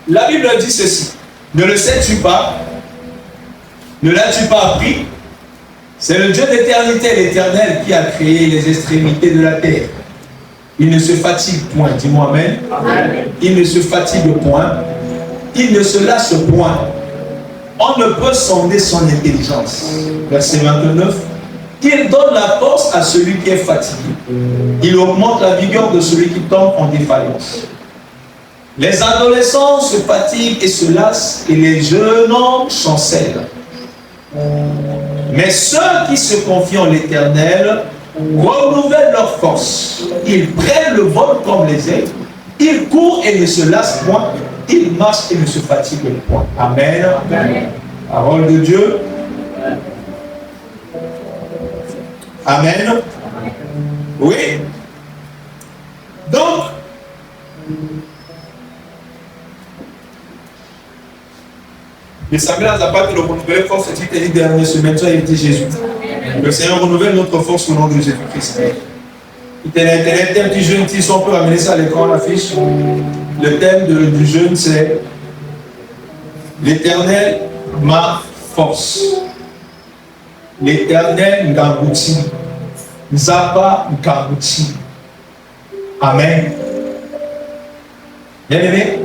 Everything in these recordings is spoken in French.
La Bible dit ceci. Ne le sais-tu pas? Ne l'as-tu pas appris? C'est le Dieu d'éternité, l'Éternel, qui a créé les extrémités de la terre. Il ne se fatigue point. Dis-moi amen. Amen. Il ne se fatigue point. Il ne se lasse point. On ne peut sonder son intelligence. Verset 29. Il donne la force à celui qui est fatigué. Il augmente la vigueur de celui qui tombe en défaillance. Les adolescents se fatiguent et se lassent, et les jeunes hommes chancellent. Mais ceux qui se confient en l'Éternel renouvellent leur force. Ils prennent le vol comme les aigles. Ils courent et ne se lassent point. Ils marchent et ne se fatiguent point. Amen. Amen. Parole de Dieu. Amen. Oui. Donc, le Samuel n'a pas dit de renouveler force, c'est dit dernière semaine, ça a été Jésus. Le Seigneur renouvelle notre force au nom de Jésus-Christ. Le thème du jeûne, si on peut ramener ça à l'écran, l'affiche. Le thème du jeûne, c'est l'Éternel, ma force. L'Éternel, Ngangouti. Nzapa, Ngangouti. Amen. Bien aimé,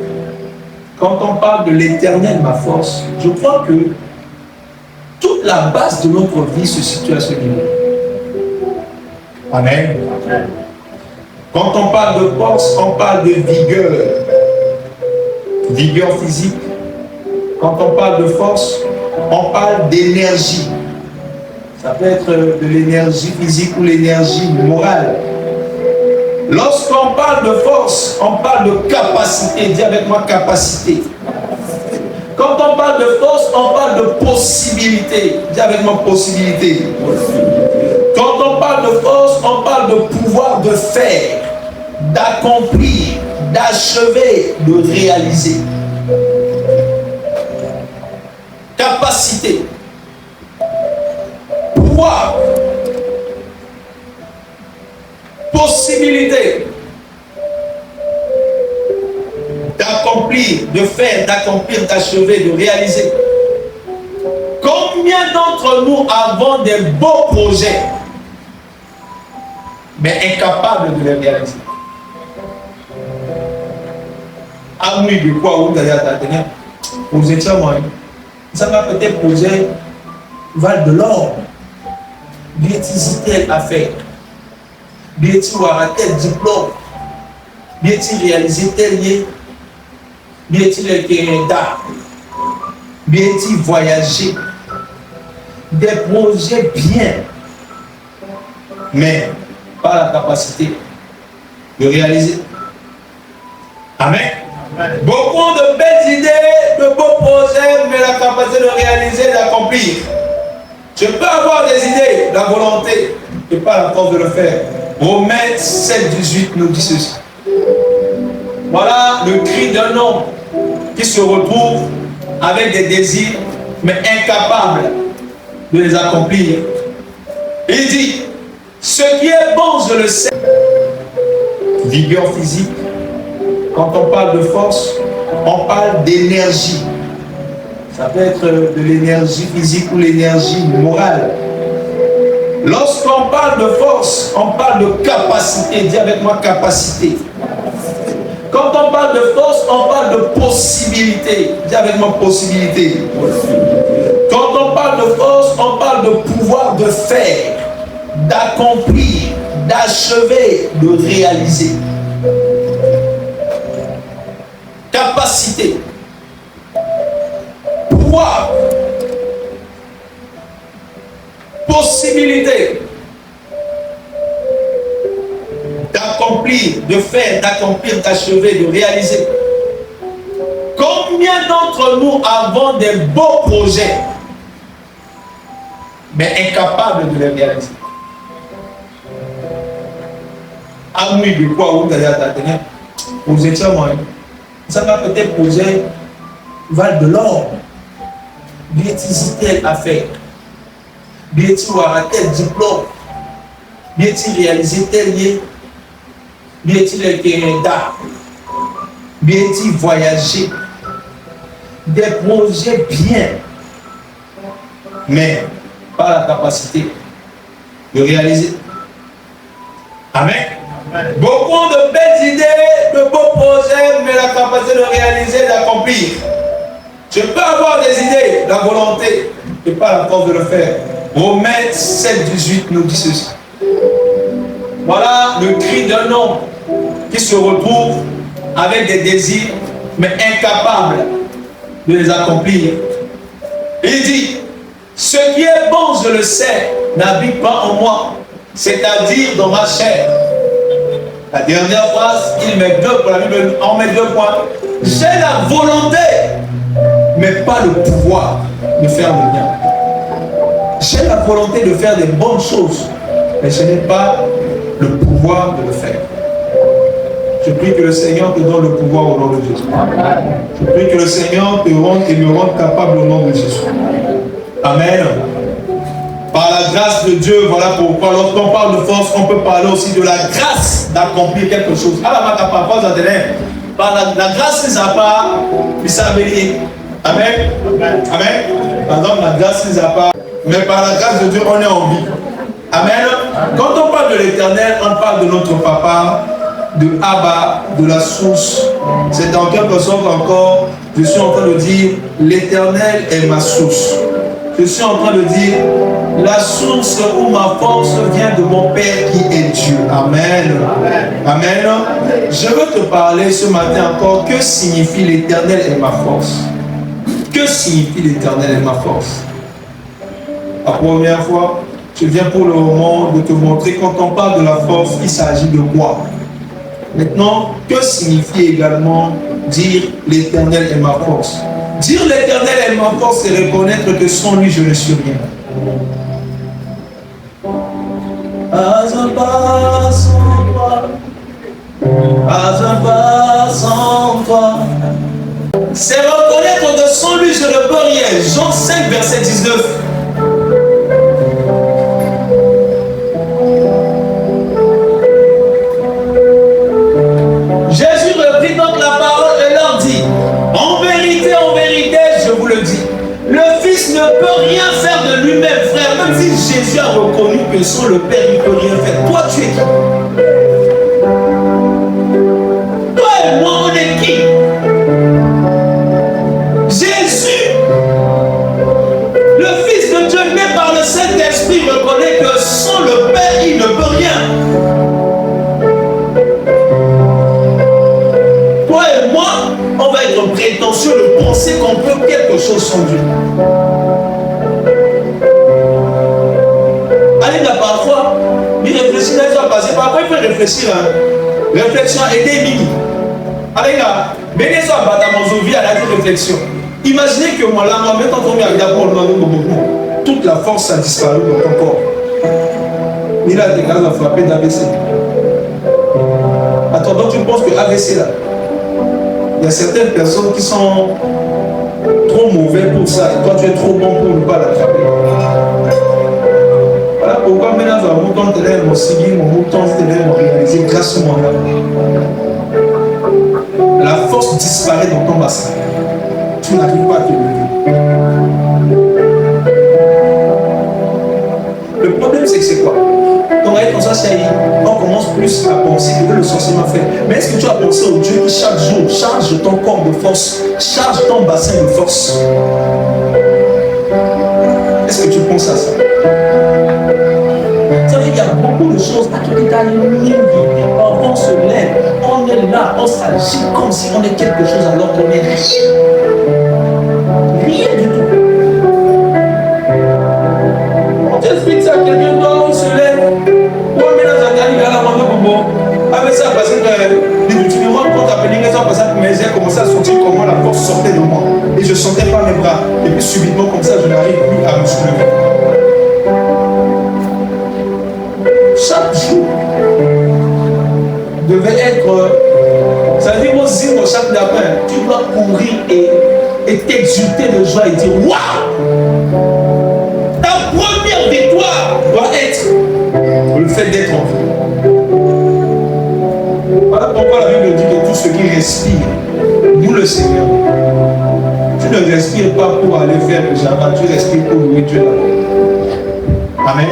quand on parle de l'Éternel, ma force, je crois que toute la base de notre vie se situe à ce niveau. Amen. Quand on parle de force, on parle de vigueur. Vigueur physique. Quand on parle de force, on parle d'énergie. Ça peut être de l'énergie physique ou l'énergie morale. Lorsqu'on parle de force, on parle de capacité. Dis avec moi capacité. Quand on parle de force, on parle de possibilité. Dis avec moi possibilité. Quand on parle de force, on parle de pouvoir de faire, d'accomplir, d'achever, de réaliser. Capacité. Pouvoir. Possibilité. D'accomplir, de faire, d'accomplir, d'achever, de réaliser. Combien d'entre nous avons des beaux projets, mais incapables de les réaliser? Amoui de quoi ou d'ailleurs d'ailleurs, vous étiez moi. Ça va peut-être projet Val de l'Or, biétisité à faire, biéti ou à tel diplôme, biéti réaliser tel lieu, biéti le Canada, biéti voyager, des projets bien, mais pas la capacité de réaliser. Amen. Amen. Beaucoup de belles idées, de beaux projets, mais la capacité de réaliser, d'accomplir. Je peux avoir des idées, la volonté, et pas la force de le faire. Romains 7, 18 nous dit ceci. Voilà le cri d'un homme qui se retrouve avec des désirs, mais incapable de les accomplir. Il dit, ce qui est bon, je le sais. Vigueur physique. Quand on parle de force, on parle d'énergie. Ça peut être de l'énergie physique ou l'énergie morale. Lorsqu'on parle de force, on parle de capacité. Dis avec moi capacité. Quand on parle de force, on parle de possibilité. Dis avec moi possibilité. Quand on parle de force, on parle de pouvoir de faire, d'accomplir, d'achever, de réaliser. Capacité. Pouvoir. Possibilité. D'accomplir, de faire, d'accomplir, d'achever, de réaliser. Combien d'entre nous avons des beaux projets, mais incapables de les réaliser? Amoui de quoi ou d'ailleurs d'ailleurs, vous étiez moi. Ça va peut-être poser Val de l'Or, biétisité à faire, biéti ou à tel diplôme, biéti réaliser tel lieu, biéti le Canada, biéti voyager, des projets bien, mais pas la capacité de réaliser. Amen. Beaucoup de belles idées, de beaux projets, mais la capacité de réaliser, d'accomplir. Je peux avoir des idées, la volonté, et pas la force de le faire. Romains 7, 18 nous dit ceci. Voilà le cri d'un homme qui se retrouve avec des désirs, mais incapable de les accomplir. Il dit, ce qui est bon, je le sais, n'habite pas en moi, c'est-à-dire dans ma chair. La dernière phrase, il met deux, pour la Bible, on met 2 points. J'ai la volonté, mais pas le pouvoir de faire le bien. J'ai la volonté de faire des bonnes choses, mais je n'ai pas le pouvoir de le faire. Je prie que le Seigneur te donne le pouvoir au nom de Jésus. Je prie que le Seigneur te rende et me rende capable au nom de Jésus. Amen. Par la grâce de Dieu, voilà pourquoi lorsqu'on parle de force, on peut parler aussi de la grâce d'accomplir quelque chose. Par la grâce, c'est ça pas, puis ça bénit. Amen. Amen. Par exemple, la grâce, c'est ça pas, mais par la grâce de Dieu, on est en vie. Amen. Quand on parle de l'Éternel, on parle de notre Papa, de Abba, de la source. C'est en quelque sorte encore, je suis en train de dire, l'Éternel est ma source. Je suis en train de dire, la source où ma force vient de mon Père qui est Dieu. Amen. Amen. Je veux te parler ce matin encore, que signifie l'Éternel est ma force? Que signifie l'Éternel est ma force? La première fois, je viens pour le moment de te montrer, quand on parle de la force, il s'agit de quoi? Maintenant, que signifie également dire l'Éternel est ma force? Dire l'Éternel est ma force, c'est reconnaître que sans lui, je ne suis rien. Pas un pas sans toi, pas un pas sans toi. C'est reconnaître que sans lui, je ne peux rien. Jean 5, verset 19. Jésus reprit donc la parole et leur dit, en vérité, je vous le dis, le Fils ne peut rien faire de lui-même, frère. Même si Jésus a reconnu que sans le Père, il ne peut rien faire. Toi, tu es qui? Toi et moi, on est qui? Jésus, le Fils de Dieu, né par le Saint-Esprit, reconnaît que sans le Père, il ne peut rien. Toi et moi, on va être prétentieux de penser qu'on peut quelque chose sans Dieu. Allez, là, parfois, il réfléchit, là, ça va passer. Parfois, il faut réfléchir. Hein. Réflexion, aider Mimi. Allez, là, venez sur la bataille, à la réflexion. Imaginez que moi, là, moi, maintenant, on est d'abord, toute la force a disparu dans ton corps. Il a des gars à frapper d'AVC. Attends, donc tu penses que AVC, là, il y a certaines personnes qui sont trop mauvais pour ça et toi tu es trop bon pour ne pas l'attraper. Voilà pourquoi maintenant je vais mouton télé, mon cigui, mon mouton télé, mon réalisé grâce à moi. La force disparaît dans ton bassin. Tu n'arrives pas à te lever. Le problème c'est que c'est quoi? Quand on arrive comme ça, on commence plus à penser que le sorcier m'a fait. Mais est-ce que tu as pensé au Dieu qui chaque jour charge ton corps de force, charge ton bassin de force? Est-ce que tu penses à ça? Ça veut dire qu'il y a beaucoup de choses à tout état on se lève, on est là, on s'agit comme si on est quelque chose alors qu'on est rien. Rien du tout. On t'explique ça à quelqu'un d'autre, on se lève. Avec ça, parce que tu me rends compte à venir, mais j'ai commencé à sentir comment la force sortait de moi. Et je ne sentais pas mes bras. Et puis subitement, comme ça, je n'arrive plus à me soulever. Chaque jour devait être. Ça veut dire aussi, chaque matin, tu dois courir et t'exulter de joie et dire waouh! Ta première victoire doit être le fait d'être en vie. Voilà pourquoi la Bible dit que tout ce qui respire, nous le Seigneur. Tu ne respires pas pour aller faire le jardin, tu respires pour louer Dieu là. Amen.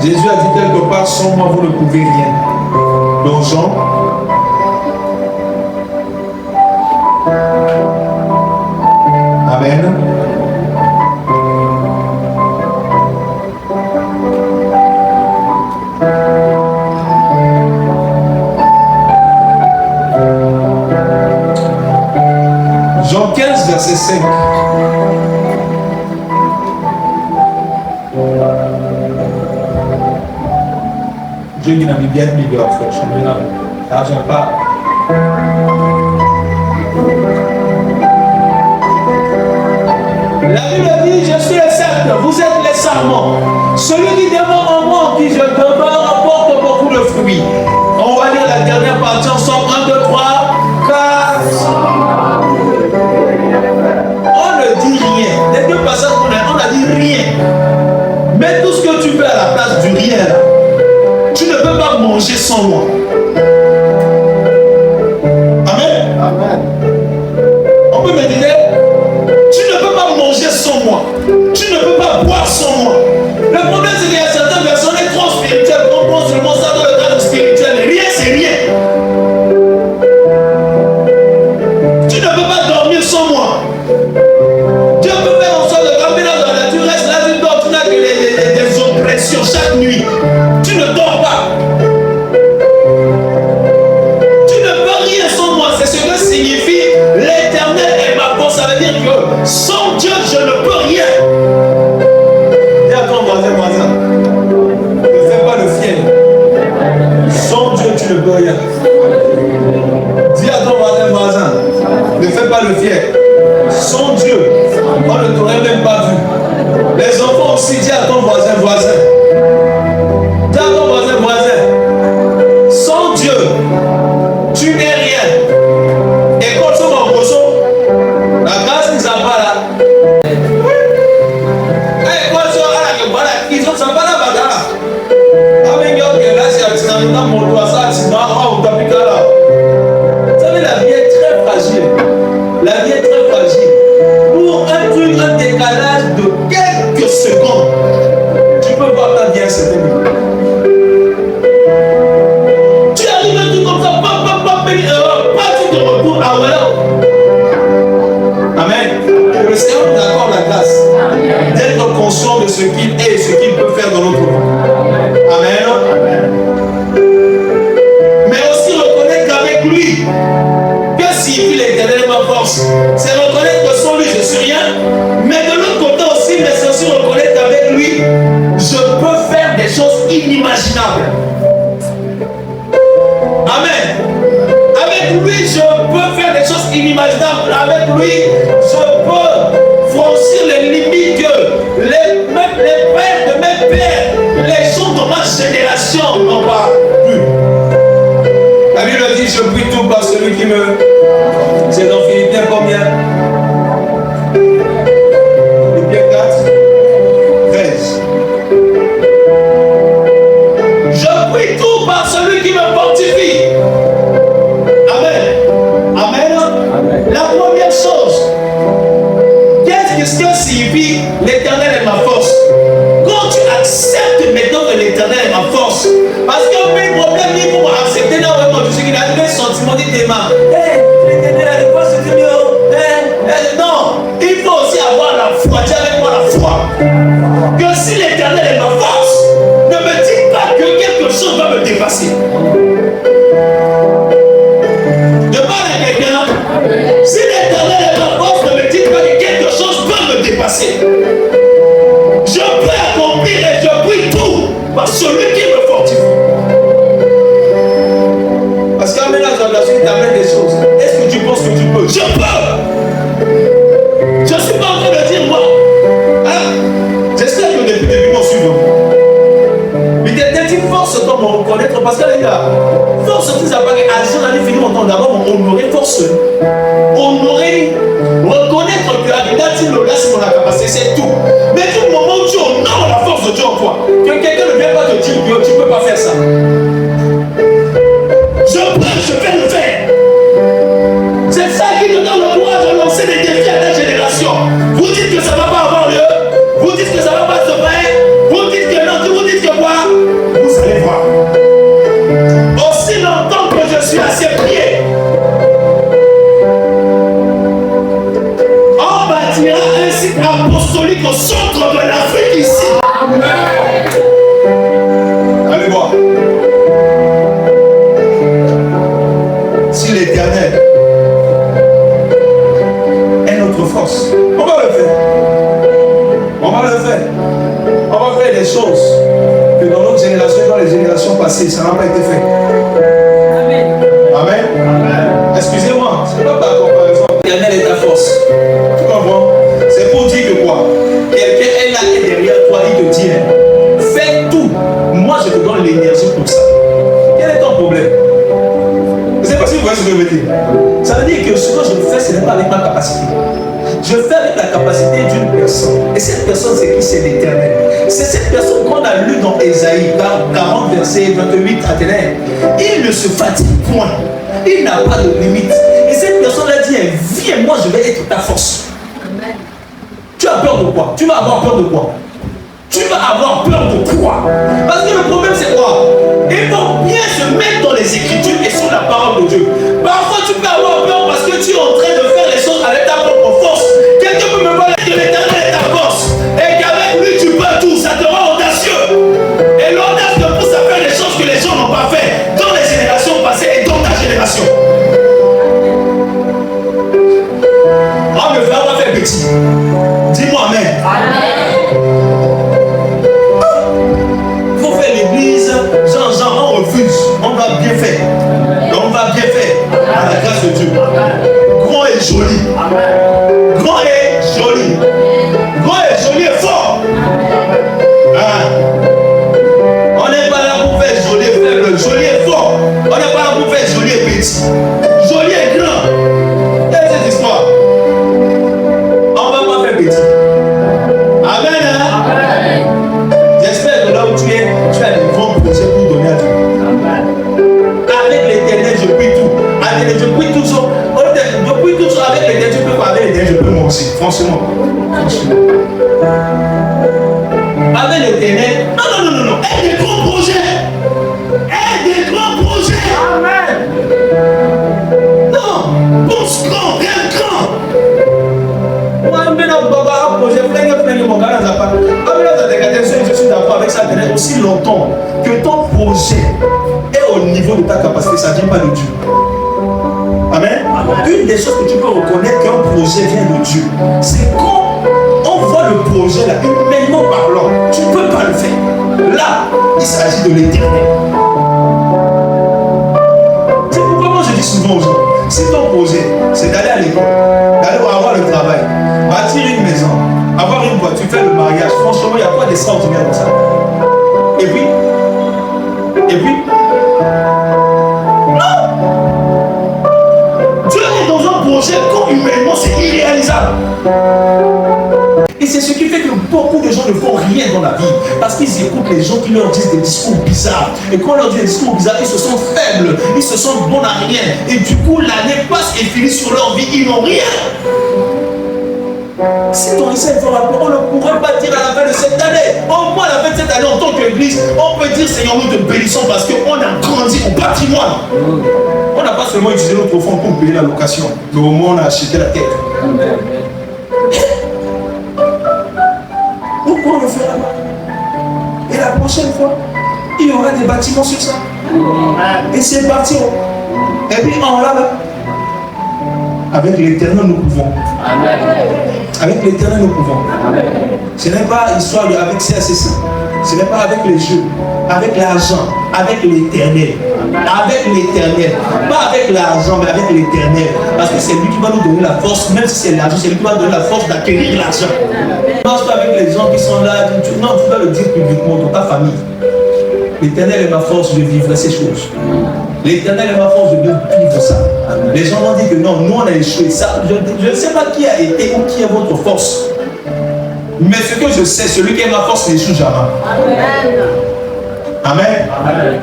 Jésus a dit quelque part, sans moi vous ne pouvez rien. Donc Jean, amen. Jean 15, verset 5. Dieu qui n'a mis bien mis de la flèche. Ça j'aime pas. La Bible dit, je suis le cercle, vous êtes les sarments. Celui qui demeure en moi, en qui je demeure, apporte beaucoup de fruits. On va lire la dernière partie ensemble. 1, 2, 3, 4. On ne dit rien. Les deux passages on a dit rien. Mets tout ce que tu veux à la place du rien là. Tu ne peux pas manger sans moi. Amen. Amen. On peut méditer. Tu ne peux pas manger sans moi. Tu ne peux pas boire sans moi. Le problème c'est qu'il y a certaines personnes qui sont trop spirituelles, qui comprennent seulement ça dans le cadre spirituel. Rien c'est rien. Tu ne peux pas dormir sans moi. Dieu peut faire en sorte de camper dans la nature, reste là, tu dors, tu n'as que des oppressions chaque nuit. Tu ne dors pas. Tu ne peux rien sans moi. C'est ce que signifie l'éternel est ma force. Ça veut dire que sans Dieu, je ne peux rien. Dis à ton voisin, ne fais pas le fier. Sans Dieu, tu ne peux rien. Dis à ton voisin, ne fais pas le fier. Sans Dieu, on ne t'aurait même pas vu. Les enfants aussi, dis à ton voisin. Dis à ton voisin. Sans Dieu, tu n'es rien. Et quand tu vas au bosso, la grâce ne s'en va là. Et quand tu vas là, ils ne s'en va là. Avec eux, là, c'est un mon doigt, ça, c'est un on t'a piqué là. Vous savez, la vie est très fragile. La vie est très fragile. Pour un décalage de quelques secondes, tu peux voir ta vie à cette minute. Tu arrives à tout comme ça, pas tu te retournes à voilà. Amen. Que le Seigneur nous accorde la grâce d'être conscient de ce qu'il est et ce qu'il peut faire dans notre vie. Amen. Mais aussi reconnaître qu'avec lui, que signifie l'éternel ma force, c'est reconnaître que sans lui je suis rien, mais de l'autre côté aussi, mais c'est aussi reconnaître qu'avec lui, je peux faire des choses inimaginables. Amen. Avec lui, je peux faire des choses inimaginables. Avec lui, je peux franchir les limites que même les pères de mes pères, les gens de ma génération n'ont pas vu. La Bible dit, je prie tout par celui qui me... C'est dans Philippiens combien? Philippiens 4, 13. Je prie tout par celui qui me fortifie. Amen. Amen. Amen. La première chose, qu'est-ce que signifie l'éternel est ma force? Quand tu acceptes maintenant que l'éternel est ma force, parce qu'il y a un problème, il faut accepter là vraiment, je sais qu'il a des sentiments de tes mains. L'éternel est ma force, c'est mieux. Non, il faut aussi avoir la foi. Dis avec moi la foi. Que si l'éternel est ma force, ne me dites pas que quelque chose va me dépasser. Demande à quelqu'un, si l'éternel est ma force, ne me dites pas que quelque chose va me dépasser. Je peux accomplir et je prie tout par celui qui me fortifie. Parce qu'à maintenant, il t'amène des choses. Est-ce que tu penses que tu peux? Je peux. Je ne suis pas en train de dire moi. Hein? J'espère que depuis le début, on suit. Mais il y a force comme on reconnaître. Parce que les gars, force qui s'appelle agir dans les films, on d'abord honorer force. Honorer, reconnaître que Abinati l'audace c'est mon capacité, c'est tout. Mais tout le moment où tu honores la force de Dieu en toi, que quelqu'un ne vient pas te dire que tu ne peux pas faire ça. Je fais passé, ça n'a pas été fait. Amen. Excusez-moi, ce n'est pas par comparaison. L'éternel est ta force. Tu comprends? C'est pour dire que quoi? Quelqu'un est là et derrière toi, il te dit, fais tout. Moi, je te donne l'énergie pour ça. Quel est ton problème? Je ne sais pas si vous voyez ce que je veux dire. Ça veut dire que ce que je fais, ce n'est pas avec ma capacité. Je fais avec la capacité d'une personne. Et cette personne, c'est qui? C'est l'Éternel. C'est cette personne qu'on a lu dans Ésaïe 40, verset 28 à 31. Il ne se fatigue point. Il n'a pas de limite. Et cette personne-là dit, viens, moi je vais être ta force. Amen. Tu as peur de quoi? Tu vas avoir peur de quoi? Tu vas avoir peur de quoi? Parce que le problème c'est quoi? Il faut bien se mettre dans les Écritures et sur la parole de Dieu. Parfois tu peux avoir peur parce que tu es en train de faire les choses avec ta propre force. Quelqu'un peut me parler que l'Éternel est ta force et qu'avec lui tu peux tout, ça te rend audacieux. Et l'audace te pousse à faire des choses que les gens n'ont pas fait dans les générations passées et dans ta génération. On me fait, on va faire petit. Dis-moi amen. Il faut faire l'église, Jean, on refuse. On va bien faire. On va bien faire. À la grâce de Dieu. Grand et joli. Grand et joli. Grand et joli et fort. Hein? On n'est pas là pour faire joli et faible, joli et fort. On n'est pas là pour faire joli et petit. Joli et grand. Quelle est cette histoire? On ne va pas faire petit. Amen. Hein? Amen. J'espère que là où tu es, tu as des grands projets pour donner à Dieu. Amen. Avec l'Éternel, je puis tout. Avec je puis tout ça. Je puis tout ça avec l'Éternel, je peux pas. Avec l'Éternel, je peux moi aussi. Franchement. Avec l'Éternel. Non. Aide des grands projets. Aide des grands projets. Amen. Non. Pense grand, rien grand. Moi, je suis un projet. Je suis d'accord avec ça aussi longtemps que ton projet est au niveau de ta capacité. Ça ne vient pas de Dieu. Amen. Une des choses que tu peux reconnaître qu'un projet vient de Dieu, c'est quand on voit le projet là, humainement parlant, tu ne peux pas le faire. Là, il s'agit de l'Éternel. C'est pourquoi moi je dis souvent aux gens, si ton projet, c'est d'aller à l'école, d'aller avoir le travail, bâtir une maison, avoir une voiture, faire le mariage, franchement, il n'y a pas d'extraordinaire dans ça. Et puis, non! Dieu est dans un projet quand humainement c'est irréalisable. Et c'est ce qui fait que beaucoup de gens ne font rien dans la vie. Parce qu'ils écoutent les gens qui leur disent des discours bizarres. Et quand on leur dit des discours bizarres, ils se sentent faibles, ils se sentent bons à rien. Et du coup, l'année passe et finit sur leur vie, ils n'ont rien. Si ton essai est rapport, on ne pourrait pas dire à la fin de cette année. Au moins à la fin de cette année, en tant qu'église, on peut dire Seigneur, nous te bénissons parce qu'on a grandi au patrimoine. On n'a pas seulement utilisé notre fonds pour payer la location, mais au moins on a acheté la tête. Pourquoi on le fera pas? Et la prochaine fois, il y aura des bâtiments sur ça. Et c'est parti. Et puis en là, avec l'Éternel, nous pouvons. Amen. Avec l'Éternel, nous pouvons. Amen. Ce n'est pas histoire avec CACC. Ce n'est pas avec les jeux. Avec l'argent. Avec l'Éternel. Avec l'Éternel. Pas avec l'argent, mais avec l'Éternel. Parce que c'est lui qui va nous donner la force. Même si c'est l'argent, c'est lui qui va nous donner la force d'acquérir l'argent. Ne marche pas avec les gens qui sont là. Non, tu dois le dire publiquement dans ta famille. L'Éternel est ma force, je vivrai ces choses. L'Éternel est ma force, je vais vivre ça. Les gens m'ont dit que non, nous on a échoué. Ça, je ne sais pas qui a été ou qui est votre force. Mais ce que je sais, celui qui est ma force n'échoue jamais. Amen. Amen.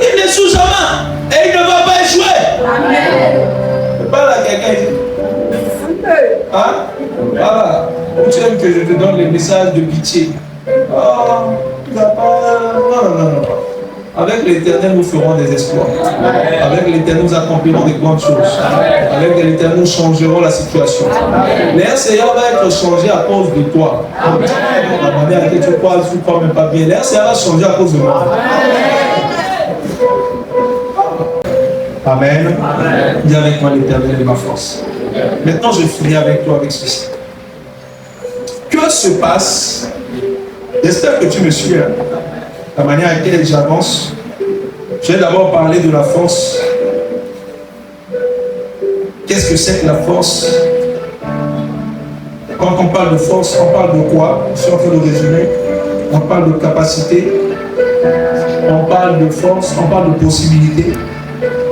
Il n'échoue jamais. Et il ne va pas échouer. Amen. Je parle à quelqu'un. Hein? Voilà. Tu aimes que je te donne les messages de pitié. Oh, tu n'as pas. Non. Avec l'Éternel, nous ferons des exploits. Avec l'Éternel, nous accomplirons des grandes choses. Avec l'Éternel, nous changerons la situation. L'RCA va être changé à cause de toi. La manière à laquelle tu parles, tu ne crois même pas bien. L'RCA va changer à cause de moi. Amen. Dis avec moi, l'Éternel est ma force. Maintenant, je finis avec toi avec ceci. Que se passe? J'espère que tu me suis. la manière à laquelle j'avance, je vais d'abord parler de la force. Qu'est-ce que c'est que la force? Quand on parle de force, on parle de quoi? Si on fait le résumé, on parle de capacité, on parle de force, on parle de possibilité.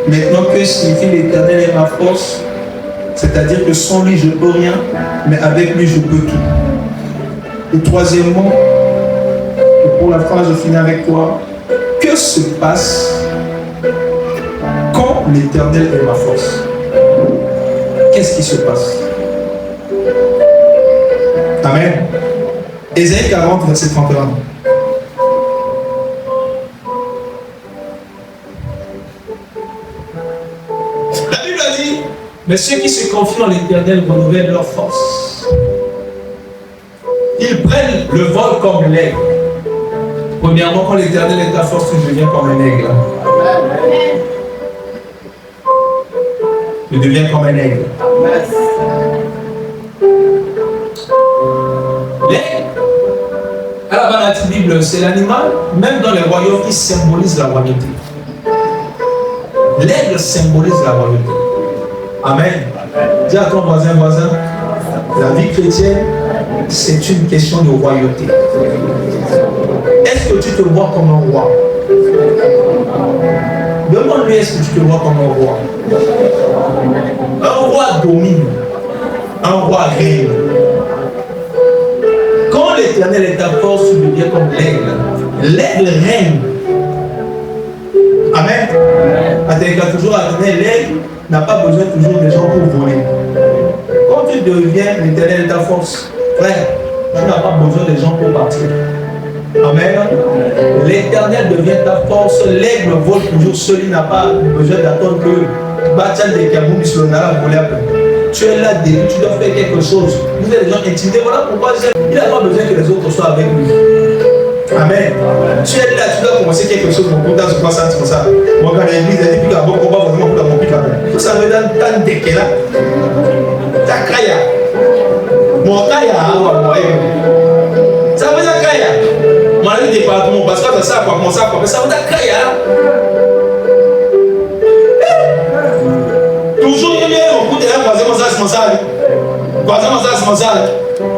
Maintenant, que signifie l'Éternel est ma force? C'est-à-dire que sans lui, je ne peux rien, mais avec lui, je peux tout. Et troisièmement, et pour la phrase, je finis avec toi. Que se passe quand l'Éternel est ma force? Qu'est-ce qui se passe? Amen. Ésaïe 40, verset 31. La Bible a dit, mais ceux qui se confient en l'Éternel renouvellent leur force. Ils prennent le vol comme l'aigle. Premièrement, quand l'Éternel est ta force, tu deviens comme un aigle. Tu deviens comme un aigle. L'aigle, à la base de la Bible, c'est l'animal, même dans les royaumes, qui symbolise la royauté. L'aigle symbolise la royauté. Amen. Dis à ton voisin, la vie chrétienne, c'est une question de royauté. Est-ce que tu te vois comme un roi? Demande-lui, est-ce que tu te vois comme un roi? Un roi domine, un roi règne. Quand l'Éternel est ta force, tu deviens comme l'aigle. L'aigle règne. Amen. Toujours l'aigle n'a pas besoin toujours de gens pour voler. Quand tu deviens l'Éternel est ta force, frère, tu n'as pas besoin de gens pour partir. Amen. L'Éternel devient ta force. L'aigle vole toujours seul. Il n'a pas besoin d'attendre que Bachan de Kaboum sur le Nara voler après. Tu es là, tu dois faire quelque chose. Vous êtes des gens intimidés. Voilà pourquoi il n'a pas besoin que les autres soient avec lui. Amen. Tu es là, tu dois commencer quelque chose. Mon compte sur quoi ça, c'est comme ça. Moi, quand l'église a dit que bon combat, vraiment pour la mon pique. Tout ça veut dire tant de qu'elle a. Ta kaya. Mon kaya, ça veut dire kaya. Mon ami département, parce que ça, quoi, comment ça, quoi. Mais ça veut dire kaya. Toujours, il y a un coup de la voisin, c'est mon sale. Voisin, c'est mon sale.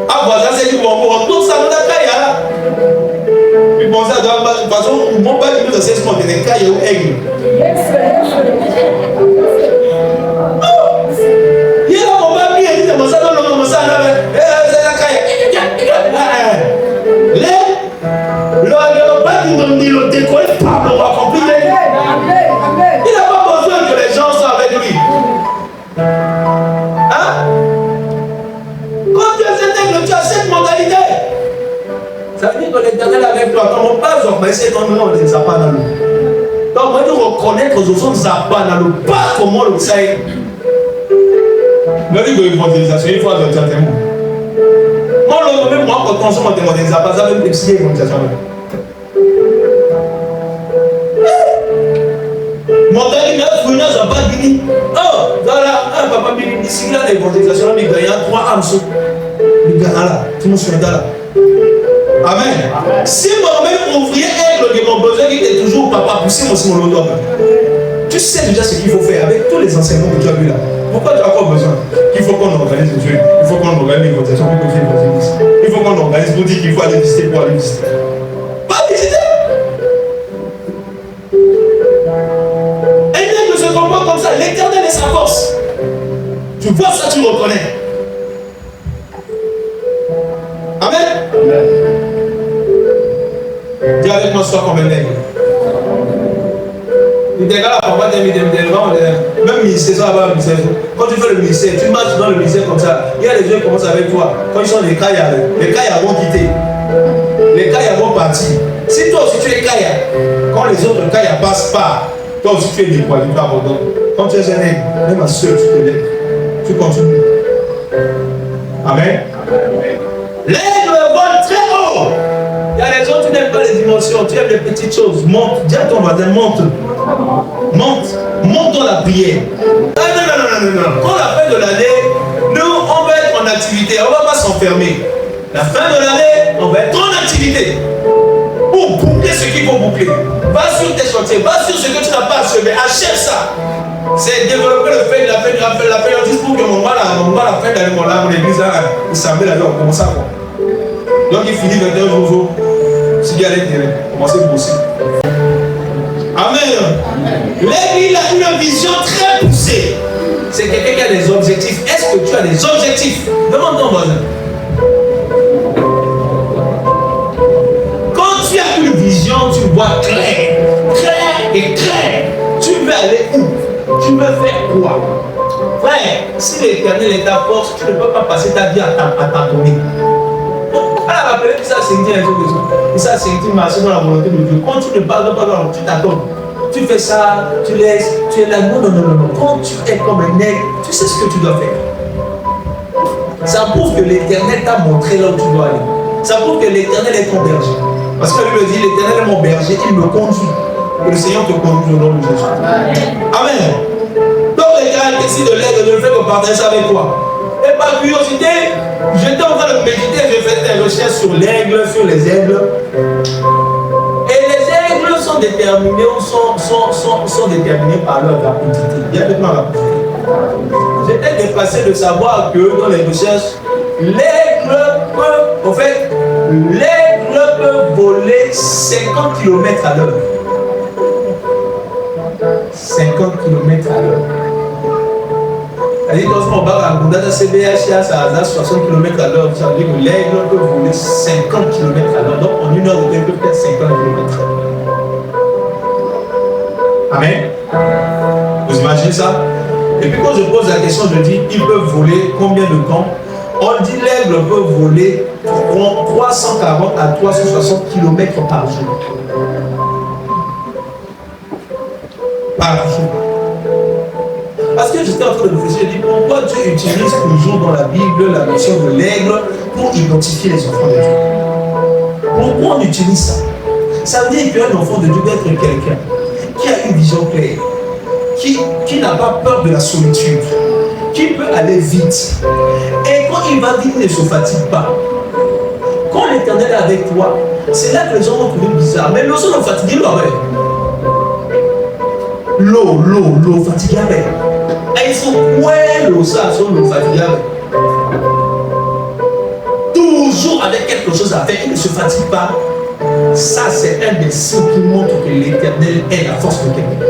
Ah, voisin, c'est du bon. Tout ça veut dire kaya. Puis bon, ça doit pas. De toute façon, mon père qui nous a 16 mois, il y a des kaya ou aigle. Il y a mon père qui a dit, c'est mon sale, non, mon sale, c'est la kaya. Le père qui nous dit, le décolle, pas, on va accomplir. Il n'a pas besoin que les gens soient avec lui. Hein? Quand tu es cet aigle, tu as cette mentalité. Ça veut dire que l'Éternel est avec toi. Quand on passe, on va essayer de on les a pas dans l'eau. Donc, on va reconnaître que nous sommes zappés dans l'eau. Pas comment le sait. Mais il y a une évangélisation, il faut avoir un témoin. Moi, même moi, quand on consomme des évangélisations, ça veut dire que c'est une évangélisation. Mon père, il m'a fouiné, ça n'a pas dit. Oh, voilà, un papa, ici, là, l'évangélisation, il y a 3 âmes. Il y a là, tout le monde se met là. Amen. Si moi-même ouvrier aigle de mon besoin qui est toujours papa poussé mon loto, tu sais déjà ce qu'il faut faire avec tous les enseignements que tu as vus là. Pourquoi tu as encore besoin? Il faut qu'on organise le jeu, il faut qu'on organise l'évangélisation, il faut qu'on organise pour dire qu'il faut aller visiter pour aller visiter. Pas visiter. Un aigle se comporte comme ça, l'Éternel est sa force. Tu vois ça, tu reconnais. Amen. Dis avec moi, sois comme un aigle. Même ministère, ça va ministère. Quand tu fais le ministère, tu marches dans le ministère comme ça. Il y a les gens qui commencent avec toi. Quand ils sont les Kaya vont quitter. Les Kaya vont partir. Si toi aussi tu es Kaya, quand les autres Kaya passent par, toi aussi tu es découvert, tu t'abandonnes. Quand tu es un aigle, même à seul, tu te lèves. Tu continues. Amen. L'aigle vole très haut. Il y a des gens qui n'aiment pas les dimensions, tu aimes les petites choses. Monte, dis à ton voisin, monte. Monte dans la prière. Non. Quand la fin de l'année, nous, on va être en activité, on ne va pas s'enfermer. La fin de l'année, on va être en activité. Où pour boucler ce qu'il faut boucler. Va sur tes chantiers, va sur ce que tu n'as pas achevé, achète ça. C'est développer le fait de la paix pour que mon mal a fait d'aller mon église, il s'en met là, on commence à quoi. Donc il finit 21 jours, s'il y a l'intérêt, commencez à bosser. Amen. L'église a une vision très poussée. C'est quelqu'un qui a des objectifs. Est-ce que tu as des objectifs? Demande ton voisin. Quand tu as une vision, tu vois clair. Clair et clair. Tu veux aller où? Tu veux faire quoi? Frère, si l'Éternel est ta force, tu ne peux pas passer ta vie à tâtonner. Elle a rappelé que ça c'est un truc de ça. Et ça c'est une marche dans la volonté de Dieu. Quand tu ne parles pas, tu t'attends. Tu fais ça, tu laisses, tu es là. Non. Quand tu es comme un aigle, tu sais ce que tu dois faire. Ça prouve que l'Éternel t'a montré là où tu dois aller. Ça prouve que l'Éternel est ton berger. Parce que lui me dit, l'Éternel est mon berger, il me conduit. Que le Seigneur te conduise au nom de Jésus. Amen. Donc les gars, décide de l'aigle, de le faire partager ça avec toi. Et par curiosité, j'étais en train de méditer, je faisais des recherches sur l'aigle, sur les aigles. Et les aigles sont déterminés ou sont déterminés par leur rapidité. Il y a maintenant rapidité. J'étais dépassé de savoir que dans les recherches, l'aigle peut voler 50 km à l'heure. 50 km à l'heure. C'est-à-dire que quand on va à Goudata CBH, ça a 60 km à l'heure. Ça veut dire que l'aigle peut voler 50 km à l'heure. Donc en une heure, il peut faire 50 km. Amen. Vous imaginez ça? Et puis quand je pose la question, je dis, ils peuvent voler combien de temps? On dit l'aigle peut voler 340 à 360 km par jour. Par jour. Parce que j'étais en train de réfléchir, je dis pourquoi Dieu utilise toujours dans la Bible la notion de l'aigle pour identifier les enfants de Dieu? Pourquoi on utilise ça? Ça veut dire qu'un enfant de Dieu doit être quelqu'un qui a une vision claire, qui n'a pas peur de la solitude, qui peut aller vite. Et quand il va vite, il ne se fatigue pas. Quand l'Éternel est avec toi, c'est là que les gens vont trouver bizarre. Mais l'eau, sont fatigués, l'eau, fatigué avec. Et ils sont l'eau, ça, sont l'eau fatigués avec. Toujours avec quelque chose à faire, ils ne se fatiguent pas. Ça, c'est un des signes qui montre que l'Éternel est la force de quelqu'un.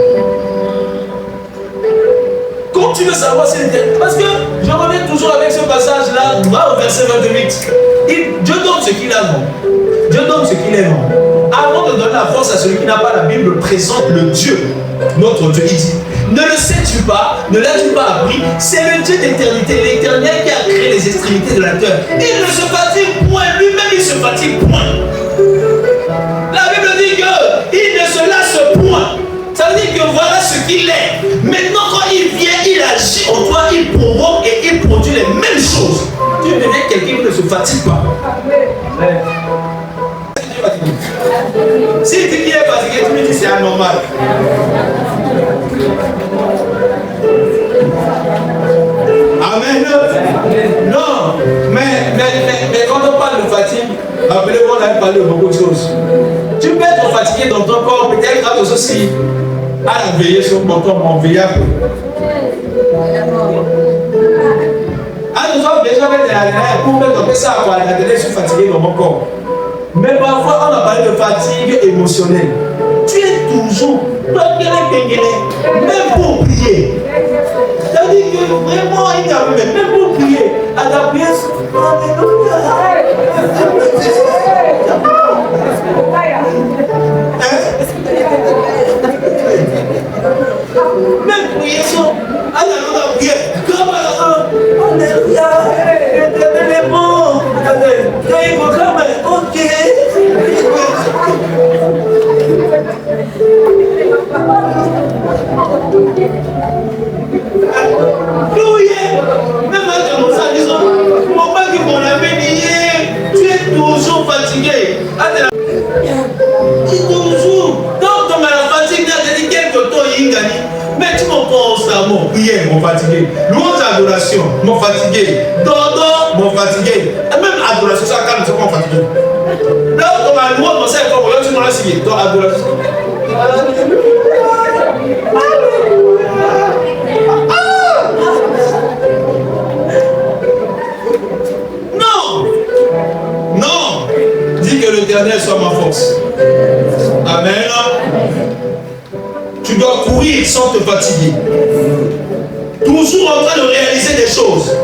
Quand tu veux savoir si l'Éternel... Parce que je reviens toujours avec ce passage-là, va au verset 28. Dieu donne ce qu'il a, non. Dieu donne ce qu'il est, non. Avant de donner la force à celui qui n'a pas, la Bible présente le Dieu, notre Dieu. Il dit, ne le sais-tu pas, ne l'as-tu pas appris, c'est le Dieu d'éternité, l'Éternel qui a créé les extrémités de la terre. Il ne se fatigue point, lui-même il se fatigue point. La Bible dit qu'il ne se lasse point. Ça veut dire que voilà ce qu'il est. Maintenant quand il vient, il agit en toi, il provoque et il produit les mêmes choses. Tu deviens quelqu'un qui ne se fatigue pas. Si tu dis qu'il est fatigué, tu me dis c'est anormal. Amen. Non, mais quand on parle de fatigue, rappelez-vous, on a parlé de beaucoup de choses. Tu peux être fatigué dans ton corps, peut-être grâce aussi à la veillée sur mon corps, mon veillable. Alors, déjà, pour me ça, je suis fatigué dans mon corps. Mais parfois, on a parlé de fatigue émotionnelle. Tu es toujours, même pour prier. C'est-à-dire que vraiment, il y a même pour prier, à ta prière, même prier, à la prière, comme alléluia, l'éternel est bon, ok. Même à ça, disons, mon père qui m'en avait dit, tu es toujours fatigué. Toujours. Donc, dans la fatigue, tu as dit quelque temps, il gagne. Mais tu m'en penses à mon prière, mon fatigué. Louange adoration, mon fatigué. Dodo, mon fatigué. Et même adoration, ça calme, c'est mon fatigué. Donc, dans ma louange, mon cerveau, tu mon assiette. Toi, adoration. Non. Non. Dis que l'Éternel soit ma force. Amen. Tu dois courir sans te fatiguer. Toujours en train de réaliser des choses.